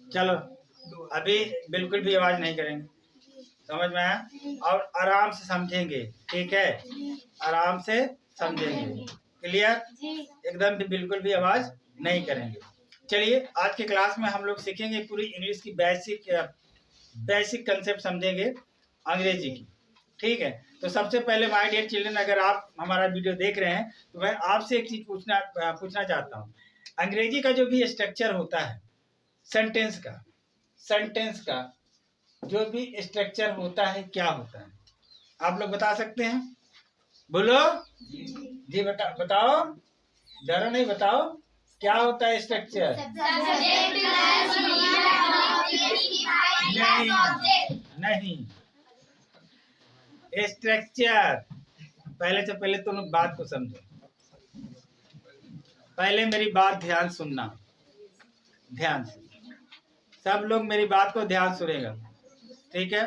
चलो अभी बिल्कुल भी आवाज नहीं करेंगे, समझ में आया? और आराम से समझेंगे, ठीक है? आराम से समझेंगे, क्लियर? एकदम भी बिल्कुल भी आवाज नहीं करेंगे। चलिए आज के क्लास में हम लोग सीखेंगे पूरी इंग्लिश की बेसिक कंसेप्ट समझेंगे अंग्रेजी की, ठीक है? तो सबसे पहले माय डियर चिल्ड्रन, अगर आप हमारा वीडियो देख रहे हैं तो मैं आपसे एक चीज पूछना चाहता हूँ। अंग्रेजी का जो भी स्ट्रक्चर होता है सेंटेंस का जो भी स्ट्रक्चर होता है क्या होता है, आप लोग बता सकते हैं? बोलो जी, बताओ, डरो नहीं, बताओ क्या होता है स्ट्रक्चर? नहीं, स्ट्रक्चर पहले तुम लोग बात को समझो। पहले मेरी बात ध्यान सुनना, ध्यान से सब लोग मेरी बात को ध्यान सुनेगा, ठीक है?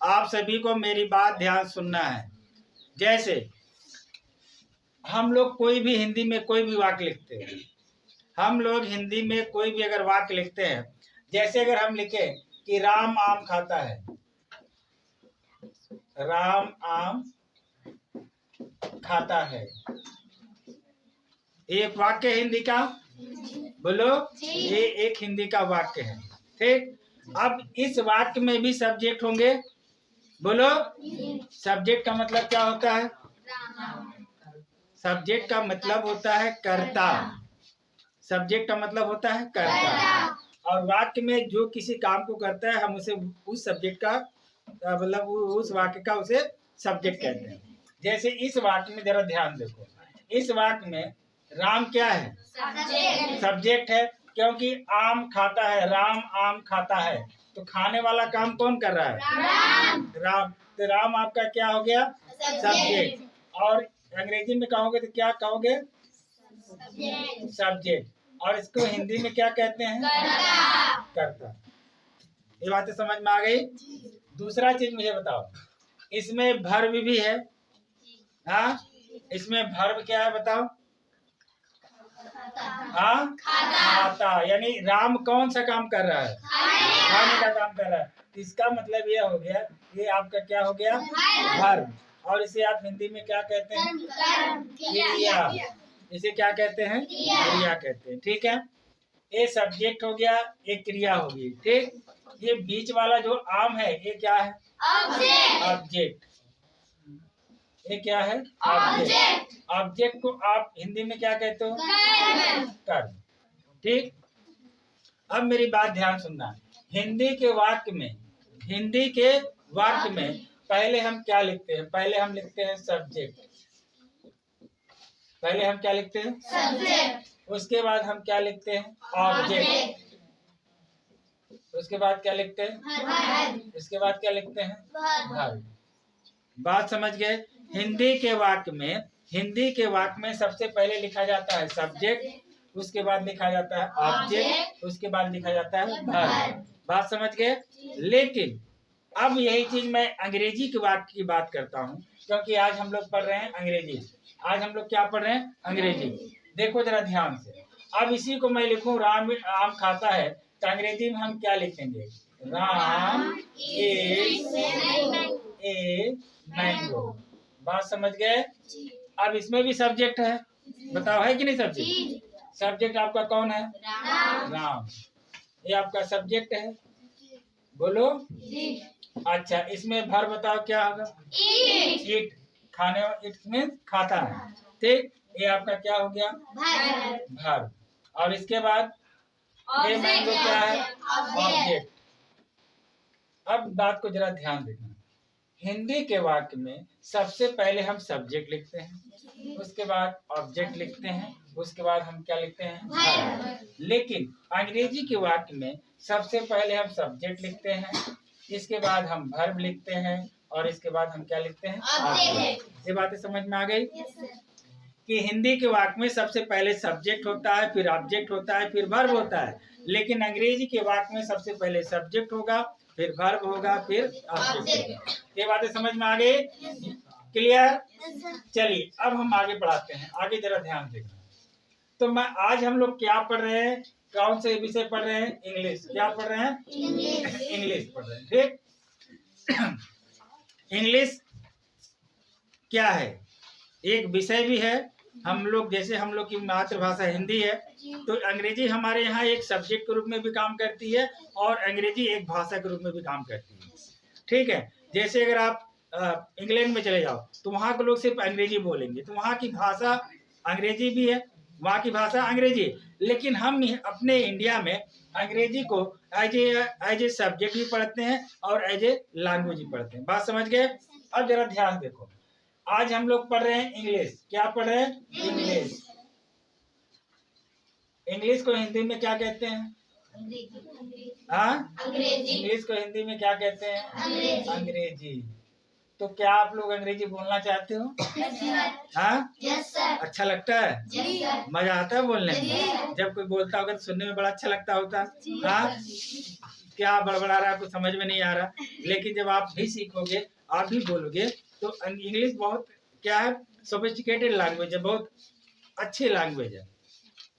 आप सभी को मेरी बात ध्यान सुनना है। जैसे हम लोग कोई भी हिंदी में कोई भी वाक्य लिखते हैं, हम लोग हिंदी में कोई भी अगर वाक्य लिखते हैं, जैसे अगर हम लिखे कि राम आम खाता है, राम आम खाता है, एक वाक्य है हिंदी का, बोलो ये एक हिंदी का वाक्य है, ठीक? अब इस वाक्य में भी सब्जेक्ट होंगे, बोलो सब्जेक्ट का मतलब क्या होता है? सब्जेक्ट का मतलब होता है कर्ता, सब्जेक्ट का मतलब होता है कर्ता। और वाक्य में जो किसी काम को करता है हम उसे उस सब्जेक्ट का मतलब उस वाक्य का उसे सब्जेक्ट कहते हैं। जैसे इस वाक्य में जरा ध्यान देखो, इस वाक्य में राम क्या है? सब्जेक्ट है, क्योंकि आम खाता है, राम आम खाता है, तो खाने वाला काम कौन कर रहा है? राम। तो राम आपका क्या हो गया? सब्जेक्ट। और अंग्रेजी में कहोगे तो क्या कहोगे? सब्जेक्ट। और इसको हिंदी में क्या कहते हैं? कर्ता। ये बातें समझ में आ गई? दूसरा चीज मुझे बताओ, इसमें भर्ब भी है। हाँ, इसमें भर्ब क्या है बताओ? हाँ, खाता। यानी राम कौन सा काम कर रहा है? खाने का काम कर रहा है। इसका मतलब ये हो गया, ये आपका क्या हो गया? भर्ब। और इसे आप हिंदी में क्या कहते हैं? क्रिया। इसे क्या कहते हैं? क्रिया कहते हैं, ठीक है? ये सब्जेक्ट हो गया, एक क्रिया होगी, ठीक? ये बीच वाला जो आम है ये क्या है? ऑब्जेक्ट। ये क्या है? ऑब्जेक्ट। ऑब्जेक्ट को आप हिंदी में क्या कहते हो? कर्म, ठीक? अब मेरी बात ध्यान सुनना, हिंदी के वाक्य में पहले हम क्या लिखते हैं? पहले हम लिखते हैं सब्जेक्ट। पहले हम क्या लिखते हैं? सब्जेक्ट। उसके बाद हम क्या लिखते हैं? ऑब्जेक्ट। उसके बाद क्या लिखते हैं? इसके बाद क्या लिखते हैं? वर्ब। बात समझ गए? हिंदी के वाक्य में सबसे पहले लिखा जाता है सब्जेक्ट, उसके बाद लिखा जाता है ऑब्जेक्ट, उसके बाद लिखा जाता है वर्ब। बात समझ गए? लेकिन अब यही चीज मैं अंग्रेजी के वाक्य की बात करता हूँ, क्योंकि आज हम लोग पढ़ रहे हैं अंग्रेजी। आज हम लोग क्या पढ़ रहे हैं? अंग्रेजी। देखो जरा ध्यान से, अब इसी को मैं लिखूं राम आम खाता है, तो अंग्रेजी में हम क्या लिखेंगे? Ram is a mango. बात समझ गए? अब इसमें भी सब्जेक्ट है, बताओ है कि नहीं सब्जेक्ट? सब्जेक्ट आपका कौन है? राम। ये आपका सब्जेक्ट है, बोलो अच्छा। इसमें भर बताओ क्या होगा? ईट। खाने, इट मीन खाता है, ठीक? ये आपका क्या हो गया? भर। और इसके बाद ये मैंगो क्या है? ऑब्जेक्ट। अब बात को जरा ध्यान देना, हिंदी के वाक्य में सबसे पहले हम सब्जेक्ट लिखते हैं, उसके बाद ऑब्जेक्ट लिखते हैं, उसके बाद हम क्या लिखते हैं? वर्ब। लेकिन अंग्रेजी के वाक्य में सबसे पहले हम सब्जेक्ट लिखते हैं, इसके बाद हम वर्ब लिखते हैं, और इसके बाद हम क्या लिखते हैं? ऑब्जेक्ट। ये बातें समझ में आ गई? कि हिंदी के वाक्य में सबसे पहले सब्जेक्ट होता है, फिर ऑब्जेक्ट होता है, फिर वर्ब होता है। लेकिन अंग्रेजी के वाक्य में सबसे पहले सब्जेक्ट होगा, फिर वर्ब होगा, फिर ऑब्जेक्ट होगा। ये बातें समझ में आ गई? क्लियर? चलिए अब हम आगे बढ़ाते हैं, आगे जरा ध्यान देना। तो मैं आज हम लोग क्या पढ़ रहे हैं कौन से विषय पढ़ रहे हैं? इंग्लिश। क्या पढ़ रहे हैं? इंग्लिश पढ़ रहे हैं। ठीक, इंग्लिश क्या है? एक विषय भी है। हम लोग जैसे हम लोग की मातृभाषा हिंदी है, तो अंग्रेजी हमारे यहाँ एक सब्जेक्ट के रूप में भी काम करती है और अंग्रेजी एक भाषा के रूप में भी काम करती है। ठीक है, जैसे अगर आप इंग्लैंड में चले जाओ तो वहाँ के लोग सिर्फ अंग्रेजी बोलेंगे, तो वहाँ की भाषा अंग्रेजी भी है, वहाँ की भाषा अंग्रेजी, लेकिन हम अपने इंडिया में अंग्रेजी को एज ए सब्जेक्ट भी पढ़ते हैं और एज ए लैंग्वेज भी पढ़ते हैं। बात समझ गए? अब जरा ध्यान देखो, आज हम लोग पढ़ रहे हैं इंग्लिश। क्या पढ़ रहे हैं? इंग्लिश। इंग्लिश को हिंदी में क्या कहते हैं? हाँ, इंग्लिश को हिंदी में क्या कहते हैं? अंग्रेजी। तो क्या आप लोग अंग्रेजी बोलना चाहते हो? हाँ, अच्छा लगता है? मजा आता है बोलने में? जब कोई बोलता होगा तो सुनने में बड़ा अच्छा लगता होता। हाँ, क्या बड़बड़ा रहा है, कुछ समझ में नहीं आ रहा, लेकिन जब आप भी सीखोगे, आप भी बोलोगे, तो इंग्लिश बहुत क्या है, सोफिस्टिकेटेड लैंग्वेज है, बहुत अच्छी लैंग्वेज है।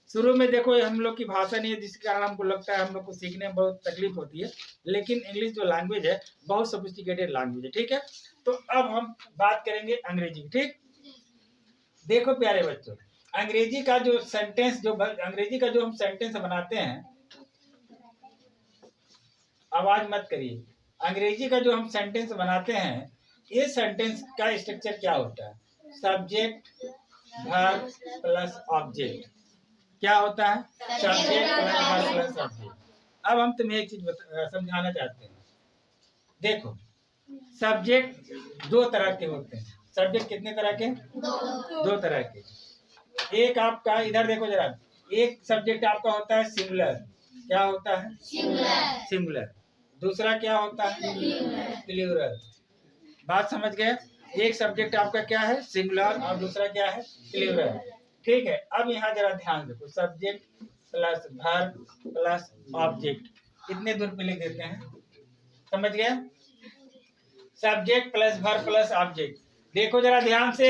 शुरू में देखो हम लोग की भाषा नहीं है, जिसके कारण हमको लगता है हम लोग को सीखने में बहुत तकलीफ होती है, लेकिन इंग्लिश जो लैंग्वेज है बहुत सोफिस्टिकेटेड लैंग्वेज है। ठीक है, तो अब हम बात करेंगे अंग्रेजी। ठीक, देखो प्यारे बच्चों, अंग्रेजी का जो हम सेंटेंस बनाते हैं, आवाज मत करिए, अंग्रेजी का जो हम सेंटेंस बनाते हैं, ये सेंटेंस का स्ट्रक्चर क्या होता है? Subject, verb plus object. क्या होता है? Subject plus verb plus object. अब हम तुम्हें एक चीज समझाना चाहते हैं। देखो, सब्जेक्ट दो तरह के होते हैं। सब्जेक्ट कितने तरह के? दो तरह के। एक आपका, इधर देखो जरा, एक सब्जेक्ट आपका होता है सिंगुलर। क्या होता है? सिंगुलर। दूसरा क्या होता है? प्लूरल। बात समझ गए? एक सब्जेक्ट आपका क्या है? सिंगुलर, और दूसरा क्या है? प्लूरल। ठीक है, अब यहाँ जरा ध्यान देखो, subject plus verb plus object, कितने दूर पे लिख देते हैं? समझ गए? Subject plus verb plus object. देखो जरा ध्यान से,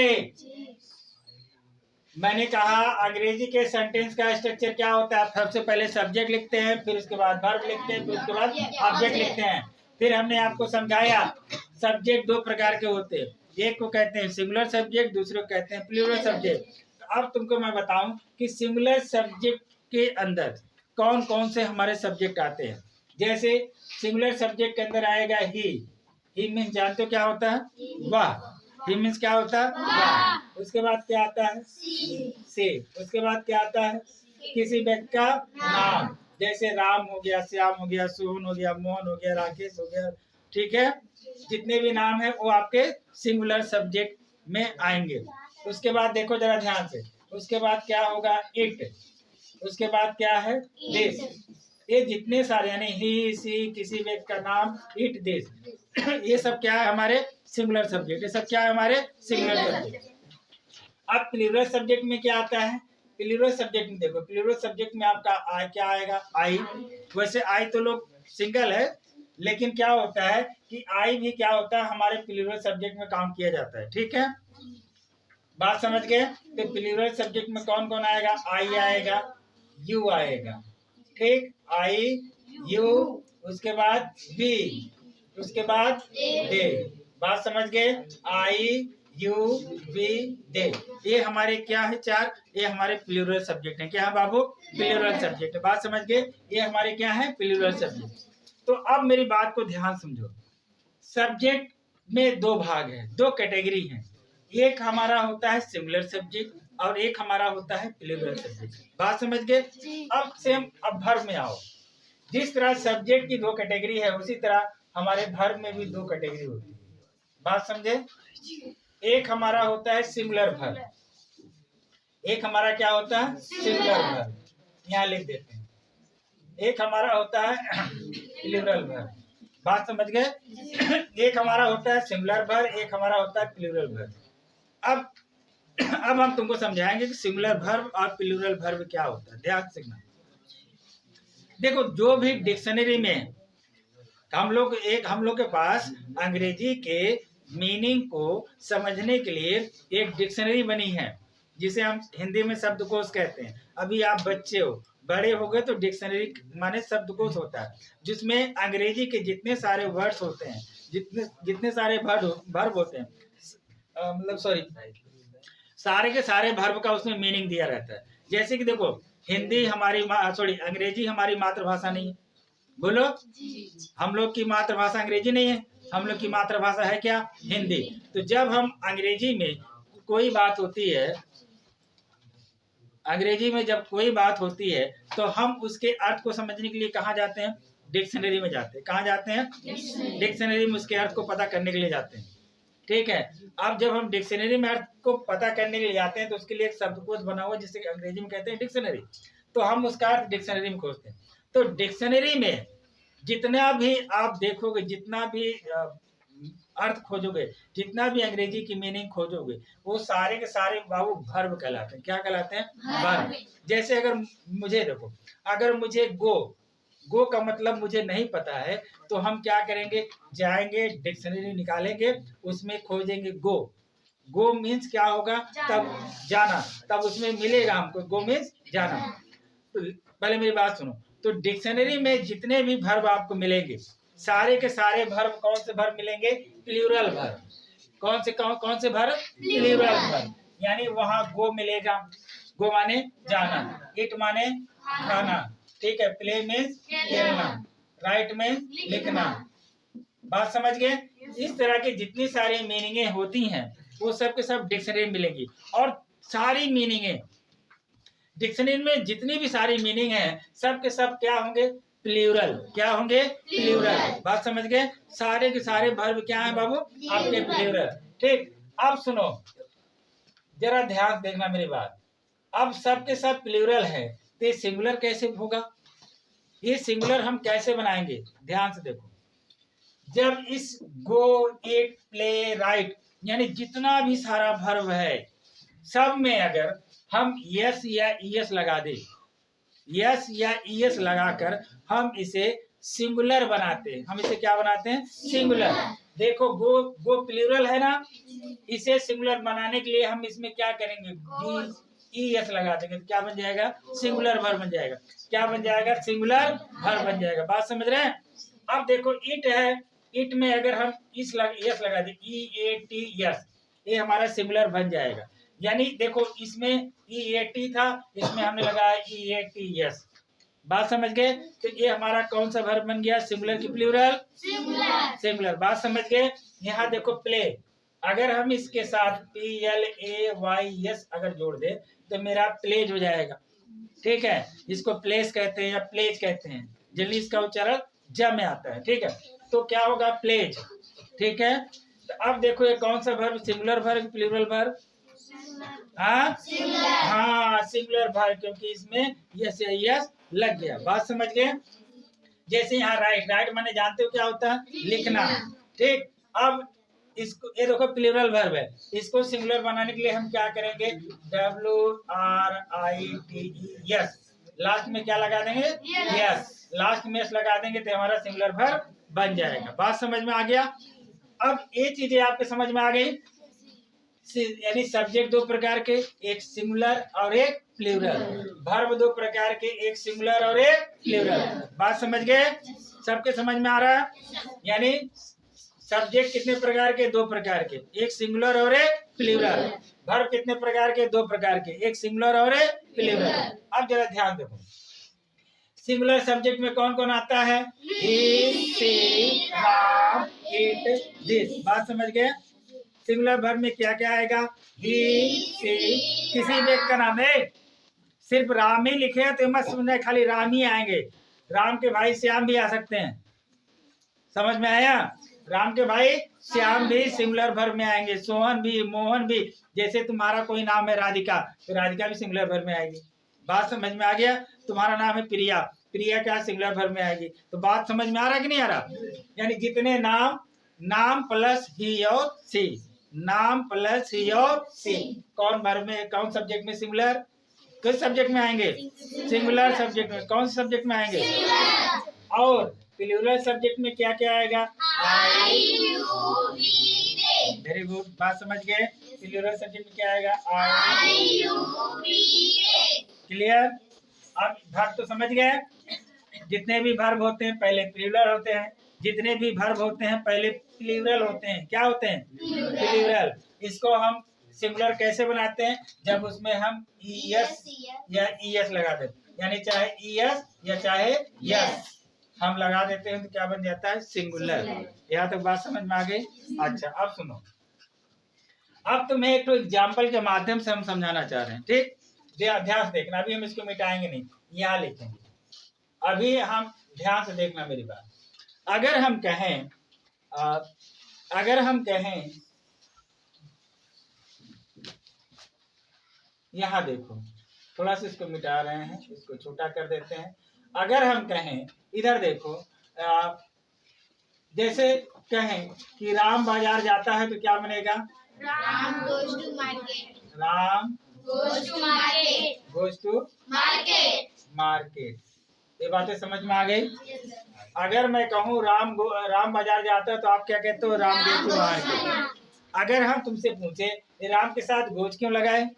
मैंने कहा अंग्रेजी के सेंटेंस का स्ट्रक्चर क्या होता है? सबसे पहले सब्जेक्ट लिखते हैं, फिर उसके बाद वर्ब लिखते हैं, फिर उसके बाद ऑब्जेक्ट लिखते हैं। फिर हमने आपको समझाया सब्जेक्ट दो प्रकार के होते हैं, एक को कहते हैं सिंगुलर सब्जेक्ट, दूसरे को कहते हैं प्लूरल सब्जेक्ट। अब तुमको मैं बताऊं कि सिंगुलर सब्जेक्ट के अंदर कौन कौन से हमारे सब्जेक्ट आते हैं। जैसे सिंगुलर सब्जेक्ट के अंदर आएगा ही मीन्स जानते हो क्या होता है? वह। ही मीन्स क्या होता है? वह। उसके बाद क्या आता है? से। उसके बाद क्या आता है? किसी व्यक्ति का नाम, जैसे राम हो गया, श्याम हो गया, सोहन हो गया, मोहन हो गया, राकेश हो गया। ठीक है, जितने भी नाम है वो आपके सिंगुलर सब्जेक्ट में आएंगे। उसके बाद देखो जरा ध्यान से, उसके बाद क्या होगा? इट। उसके बाद क्या है? दिस। ये जितने सारे यानी ही, सी, किसी व्यक्ति का नाम, इट, दिस, ये सब क्या है? हमारे सिंगुलर सब्जेक्ट। ये सब क्या है? हमारे सिंगुलर सब्जेक्ट। अब प्लूरल सब्जेक्ट में क्या आता है? प्लूरल सब्जेक्ट में देखो, प्लूरल सब्जेक्ट में आपका आई क्या आएगा? आई। वैसे आई तो लोग सिंगल है, लेकिन क्या होता है कि आई भी क्या होता है? हमारे प्लूरल सब्जेक्ट में काउंट किया जाता है। ठीक है, बात समझ गए? तो प्लूरल सब्जेक्ट में कौन कौन आएगा? आई आएगा, यू आएगा। ठीक, आई, यू, उसके बाद वी, उसके बाद दे। बात समझ गए? आई, यू, वी, दे, ये हमारे क्या है? चार। ये हमारे प्लूरल सब्जेक्ट है। क्या है बाबू? Plural subject. बात समझ गए? ये हमारे क्या है? Plural subject. तो अब मेरी बात को ध्यान समझो, सब्जेक्ट में दो भाग है, दो कैटेगरी है। एक हमारा होता है सिंगुलर सब्जेक्ट और एक हमारा होता है प्लूरल सब्जेक्ट। बात समझ गए? अब सेम, अब वर्ब में आओ। जिस तरह सब्जेक्ट की दो कैटेगरी है, उसी तरह हमारे वर्ब में भी दो कैटेगरी होती है। बात समझे? एक हमारा होता है सिंगुलर वर्ब, एक हमारा क्या होता है? Singular verb. यहाँ लिख देते हैं। एक हमारा होता है प्लूरल वर्ब। बात समझ गए? एक हमारा होता है सिंगुलर वर्ब, एक हमारा होता है प्लूरल वर्ब। अब हम तुमको समझाएंगे कि सिंगुलर वर्ब और प्लूरल वर्ब क्या होता है। ध्यान से देखो, जो भी डिक्शनरी में हम लोग के पास अंग्रेजी के मीनिंग को समझने के लिए एक डिक्शनरी बनी है, जिसे हम हिंदी में शब्दकोश कहते हैं। अभी आप बच्चे हो, बड़े हो गए तो डिक्शनरी माने शब्दकोश होता है, जिसमें अंग्रेजी के जितने सारे वर्ड्स होते हैं, जितने सारे वर्ब होते हैं, मतलब सारे के सारे वर्ब का उसमें मीनिंग दिया रहता है। जैसे कि देखो, हिंदी हमारी अंग्रेजी हमारी मातृभाषा नहीं है। बोलो, हम लोग की मातृभाषा अंग्रेजी नहीं है, हम लोग की मातृभाषा है क्या? हिंदी। तो जब हम अंग्रेजी में कोई बात होती है, अंग्रेजी में जब कोई बात होती है तो हम उसके अर्थ को समझने के लिए कहाँ जाते हैं? डिक्शनरी में जाते हैं। कहाँ जाते हैं? डिक्शनरी में उसके अर्थ को पता करने के लिए जाते हैं। ठीक है। अब जब हम डिक्शनरी में अर्थ को पता करने के लिए जाते हैं तो उसके लिए एक शब्दकोश बना हुआ है, जिसे अंग्रेजी में कहते हैं डिक्शनरी। तो हम उसका अर्थ डिक्शनरी में खोजते हैं। तो डिक्शनरी में जितना भी आप देखोगे, जितना भी अर्थ खोजोगे, जितना भी अंग्रेजी की मीनिंग खोजोगे, वो सारे के सारे बाबू वर्ब कहलाते हैं। क्या कहलाते हैं? वर्ब। जैसे अगर मुझे देखो, अगर मुझे गो का मतलब मुझे नहीं पता है तो हम क्या करेंगे? जाएंगे, डिक्शनरी निकालेंगे, उसमें खोजेंगे गो मीन्स क्या होगा? तब जाना, तब उसमें मिलेगा हमको गो मीन्स जाना। तो पहले मेरी बात सुनो। तो डिक्शनरी में जितने भी वर्ब आपको मिलेंगे, सारे के सारे वर्ब कौन से वर्ब मिलेंगे? Plural verb. कौन से वर्ब? Plural verb. यानी वहां गो मिलेगा, गो माने जाना, इट माने खाना, ठीक है, प्ले में खेलना, राइट में लिखना। बात समझ गए? इस तरह की जितनी सारी मीनिंगें होती हैं वो सब के सब डिक्शनरी में मिलेंगी। और सारी मीनिंगें डिक्शनरी में जितनी भी सारी मीनिंग है, सब के सब क्या होंगे? प्लूरल। क्या होंगे? प्लूरल। बात समझ गए? सारे के सारे वर्ब क्या है बाबू? आपके प्लूरल। ठीक। अब सुनो, जरा ध्यान देखना मेरी बात। अब सब के सब प्लूरल है तो सिंगुलर कैसे होगा? ये सिंगुलर हम कैसे बनाएंगे? ध्यान से देखो। जब इस गो, इट, प्ले, राइट यानी जितना भी सारा वर्ब है, सब में अगर हम यस या ईएस लगा दे, यस या ईएस लगाकर हम इसे सिंगुलर बनाते हैं। हम इसे क्या बनाते हैं? सिंगुलर। देखो, गो प्लूरल है ना, इसे सिंगुलर बनाने के लिए हम इसमें क्या करेंगे? ईएस लगा देंगे तो क्या बन जाएगा? सिंगुलर वर्ब बन जाएगा। क्या बन जाएगा? सिंगुलर वर्ब बन जाएगा। बात समझ रहे हैं? अब देखो, इट है, इट में अगर हम यस लगा दे, EAT, ये हमारा सिंगुलर बन जाएगा। यानी देखो, इसमें EAT था, इसमें हमने लगाया EATS। बात समझ गए? तो ये हमारा कौन सा वर्ब बन गया? सिंगुलर की प्लूरल? सिंगुलर। बात समझ गए? यहाँ देखो, प्ले, अगर हम इसके साथ PLAYS अगर जोड़ दे तो मेरा प्लेज हो जाएगा। ठीक है, इसको प्लेस कहते हैं या प्लेज कहते हैं, जल्दी इसका उच्चारण ज में आता है। ठीक है, तो क्या होगा? प्लेज। ठीक है। तो अब देखो, ये कौन सा verb? Singular verb, plural verb? हाँ, सिंगुलर वर्ब, क्योंकि इसमें यस या यस लग गया। बात समझ गए? जैसे यहाँ राइट माने जानते हो क्या होता है? लिखना। ठीक। अब इसको, ये देखो प्लूरल वर्ब है, इसको सिंगुलर बनाने के लिए हम क्या करेंगे? WRITE, लास्ट में क्या लगा देंगे? यस। लास्ट में लगा देंगे तो हमारा सिंगुलर वर्ब बन जाएगा। बात समझ में आ गया? अब ये चीजें आपके समझ में आ गई। यानी सब्जेक्ट दो प्रकार के, एक सिंगुलर और एक प्लूरल। वर्ब दो प्रकार के, एक सिंगुलर और एक प्लूरल। बात समझ गए? सबके समझ में आ रहा है? यानी सब्जेक्ट कितने प्रकार के? दो प्रकार के, एक सिंगुलर और एक प्लूरल। वर्ब कितने प्रकार के? दो प्रकार के, एक सिंगुलर और एक प्लूरल। अब जरा ध्यान देखो, सिंगुलर सब्जेक्ट में कौन कौन आता है? ही, शी, राम, इट, दिस। बात समझ गए? सिंगुलर वर्ब में क्या क्या आएगा? ही, शी, किसी व्यक्ति का नाम है, सिर्फ राम ही लिखे तो मत समझना खाली राम ही आएंगे। राम के भाई श्याम भी आ सकते हैं। समझ में आया? राम के भाई श्याम भी सिंगुलर वर्ब में आएंगे, सोहन भी, मोहन भी। जैसे तुम्हारा कोई नाम है राधिका, तो राधिका भी सिंगुलर वर्ब में आएगी। बात समझ में आ गया? तुम्हारा नाम है प्रिया, प्रिया क्या सिंगुलर वर्ब में आएगी। तो बात समझ में आ रहा कि नहीं आ रहा? यानी जितने नाम प्लस ही और सी, नाम प्लस ही और सी, कौन वर्ब में, कौन सब्जेक्ट में सिंगुलर? किस सब्जेक्ट में आएंगे? सिंगुलर सब्जेक्ट में। कौन से सब्जेक्ट में आएंगे? और प्लूरल सब्जेक्ट में क्या क्या आएगा? I, you, we, they. Very good. बात समझ गए? प्लूरल सब्जेक्ट में क्या आएगा? I, you, we, they. Clear? अब वर्ब तो समझ गए, जितने भी वर्ब होते हैं पहले प्लूरल होते हैं, जितने भी वर्ब होते हैं पहले प्लूरल होते हैं। क्या होते हैं? प्लूरल। इसको हम सिंगुलर कैसे बनाते हैं? जब उसमें हम ईएस या ईएस लगा देते, यानी चाहे ईएस या चाहे यस हम लगा देते हैं तो क्या बन जाता है? सिंगुलर। यहाँ तक बात समझ में आ गई? अच्छा, अब सुनो, अब तुम्हें एक तो एग्जाम्पल के माध्यम से हम समझाना चाह रहे हैं, ठीक? ध्यान से देखना, अभी हम इसको मिटाएंगे नहीं, यहाँ लिखेंगे। अभी हम ध्यान से देखना मेरी बात। अगर हम कहें यहाँ देखो, थोड़ा सा इसको मिटा रहे हैं, इसको छोटा कर देते हैं। अगर हम कहें, इधर देखो, जैसे कहें कि राम बाजार जाता है तो क्या बनेगा? Ram goes to market. Ram Goes to market. goes to Market. Market. ये बातें समझ में आ गई? Yes, sir. अगर मैं कहूँ राम बाजार जाता है तो आप क्या कहते हो? Ram goes to market. अगर हम तुमसे पूछे राम के साथ गोज क्यों लगाए,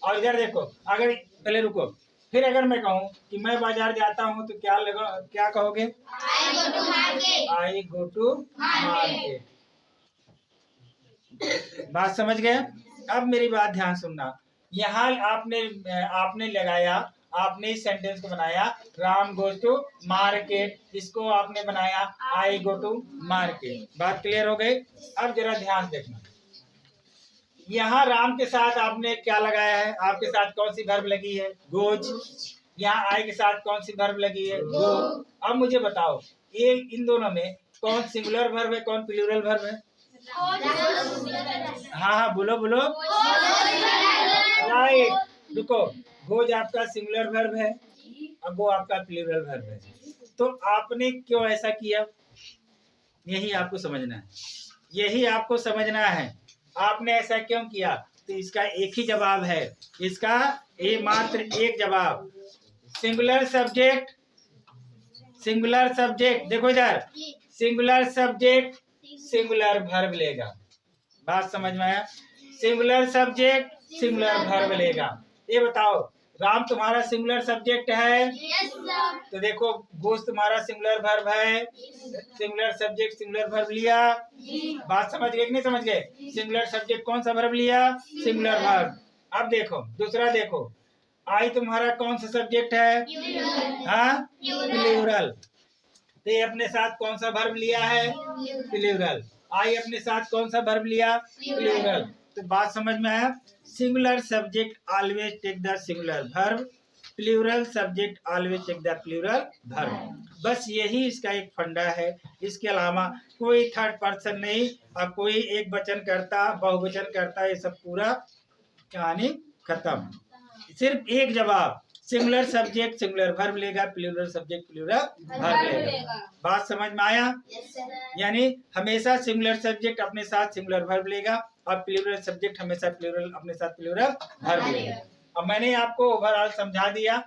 और इधर देखो, अगर पहले रुको, फिर अगर मैं कहूँ कि मैं बाजार जाता हूँ तो क्या कहोगे? I go to market. I go to market. बात समझ गए? अब मेरी बात ध्यान सुनना, यहाँ आपने लगाया, आपने इस सेंटेंस को बनाया राम गोज टू मार्केट, इसको आपने बनाया आई गो टू मार्केट। बात क्लियर हो गई? अब जरा ध्यान देखना, यहाँ राम के साथ आपने क्या लगाया है? आपके साथ कौन सी वर्ब लगी है? गोज। यहाँ आई के साथ कौन सी वर्ब लगी है? गो। अब मुझे बताओ, ये इन दोनों में कौन सिंगुलर वर्ब है, कौन प्लूरल वर्ब है? हाँ, बोलो राइट। रुको, गोज आपका सिंगुलर वर्ब है और गो आपका प्लूरल वर्ब है। तो आपने क्यों ऐसा किया? यही आपको समझना है, आपने ऐसा क्यों किया? तो इसका एक ही जवाब है, इसका मात्र एक जवाब। सिंगुलर सब्जेक्ट देखो इधर, सिंगुलर सब्जेक्ट सिंगुलर वर्ब लेगा। बात समझ में आया? सिंगुलर सब्जेक्ट सिंगुलर वर्ब लेगा। ये बताओ, राम तुम्हारा सिंगुलर सब्जेक्ट है? Yes, sir. तो देखो, गोश्त तुम्हारा सिंगुलर वर्ब है, सिंगुलर सब्जेक्ट सिंगुलर वर्ब लिया। बात समझ गए कि नहीं समझ गए? सिंगुलर सब्जेक्ट कौन सा वर्ब लिया? Singular verb. अब देखो, दूसरा देखो, आई तुम्हारा कौन सा सब्जेक्ट है? हाँ, प्लूरल। तो ये अपने साथ कौन सा वर्ब लिया है? प्लूरल। आई अपने साथ कौन सा वर्ब लिया? प्लूरल। तो बात समझ में आया? Singular subject always take the singular verb, plural subject always take the plural verb. बस यही इसका एक फंडा है, इसके अलावा कोई थर्ड पर्सन नहीं, और कोई एक वचन करता, बहुवचन करता, ये सब पूरा कहानी खत्म। सिर्फ एक जवाब, सिंगुलर सब्जेक्ट सिंगुलर वर्ब लेगा, प्लूरल सब्जेक्ट प्लूरल वर्ब लेगा। बात समझ में आया? Yes, sir. यानी हमेशा सिंगुलर सब्जेक्ट अपने साथ सिंगुलर वर्ब लेगा और प्लूरल सब्जेक्ट हमेशा प्लूरल अपने साथ प्लूरल वर्ब लेगा। अब मैंने आपको ओवरऑल समझा दिया,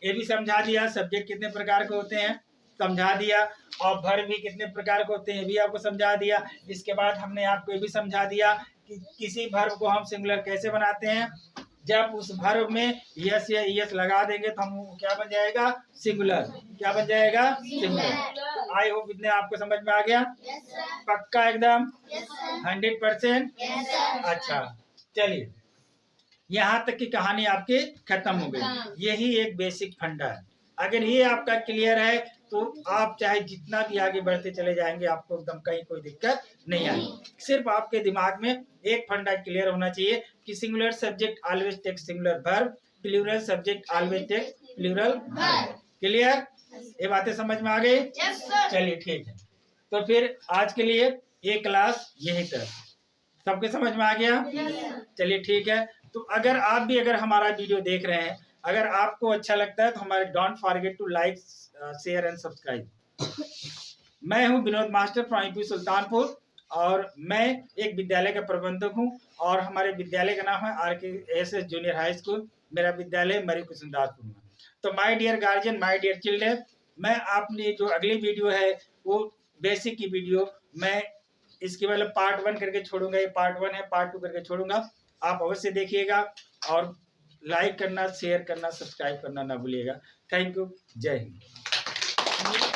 ये भी समझा दिया सब्जेक्ट कितने प्रकार के होते हैं, समझा दिया, और वर्ब भी कितने प्रकार के होते हैं, ये भी आपको समझा दिया। इसके बाद हमने आपको ये भी समझा दिया कि किसी वर्ब को हम सिंगुलर कैसे बनाते हैं। जब उस वर्ब में यस या यस लगा देंगे तो हम क्या बन जाएगा? सिंगुलर। क्या बन जाएगा? सिंगुलर। आई होप इतने आपको समझ में आ गया? Yes, sir. पक्का एकदम? Yes, sir. 100%? Yes, sir. अच्छा, चलिए, यहाँ तक की कहानी आपकी खत्म हो गई। यही एक बेसिक फंडा है। अगर ये आपका क्लियर है तो आप चाहे जितना भी आगे बढ़ते चले जाएंगे, आपको एकदम कहीं कोई दिक्कत नहीं आएगी। सिर्फ आपके दिमाग में एक फंडा क्लियर होना चाहिए कि singular subject always take singular verb, plural subject always take plural verb. Clear? ये बातें समझ में आ गई? Yes, sir. चलिए ठीक है, तो फिर आज के लिए ये क्लास यही तक। सबके समझ में आ गया? चलिए ठीक है। तो अगर हमारा वीडियो देख रहे हैं, अगर आपको अच्छा लगता है तो हमारे don't forget to like, share and subscribe. मैं हूं Vinod master from UP Sultanpur, और मैं एक विद्यालय का प्रबंधक हूं, और हमारे विद्यालय का नाम है RKSS जूनियर हाई स्कूल। मेरा विद्यालय मरी कुसुमदासपुर में। तो my dear guardian, my dear children, मैं अपनी जो अगली वीडियो है वो बेसिक की वीडियो मैं इसकी मतलब पार्ट 1 करके छोड़ूंगा। ये पार्ट 1 है, पार्ट 2 करके छोड़ूंगा। आप अवश्य देखिएगा, और लाइक करना, शेयर करना, सब्सक्राइब करना ना भूलिएगा। Thank you. जय हिंद।